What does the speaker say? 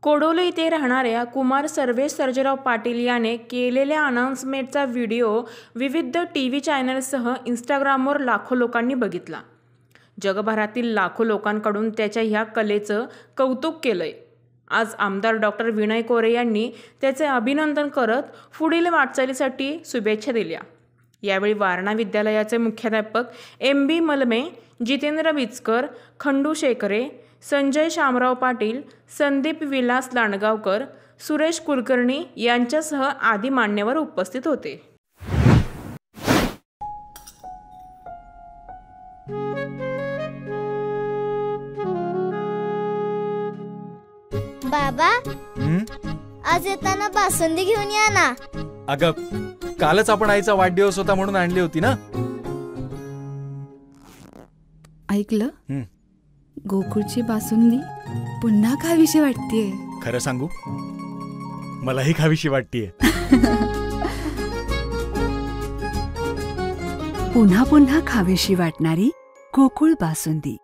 कोडोली येथे राहणाऱ्या कुमार सर्वेश सर्जेराव पाटील याने केलेल्या अनाउन्समेंटचा व्हिडिओ विविध टीव्ही चॅनल्ससह इंस्टाग्रामवर लाखो लोकांनी बघितला। जगभरातील लाखो लोकांकडून त्याच्या ह्या कलेचं कौतुक केलंय। आज आमदार डॉक्टर विनय कोरे यांनी त्याचे अभिनंदन करत पुढील वाटचालीसाठी शुभेच्छा दिल्या। यावेळी वारणा विद्यालयाचे मुख्याध्यापक MB मलमे, जितेंद्र बिचकर, खंडू शेखरे, संजय शामराव पाटील, संदीप विलास लांडगावकर, सुरेश कुलकर्णी यांच्यासह आदी मान्यवर उपस्थित होते। बाबा, आज येताना बासुंदी घेऊन या ना। अगं, कालच आपण आईचा वाढदिवस होता म्हणून आणली होती ना। ऐकलं, गोकुळची बासुंदी पुन्हा खावीशी वाटतेय। खरं सांगू, मलाही खावीशी वाटतेय। पुन्हा पुन्हा खावीशी वाटणारी गोकुळ बासुंदी।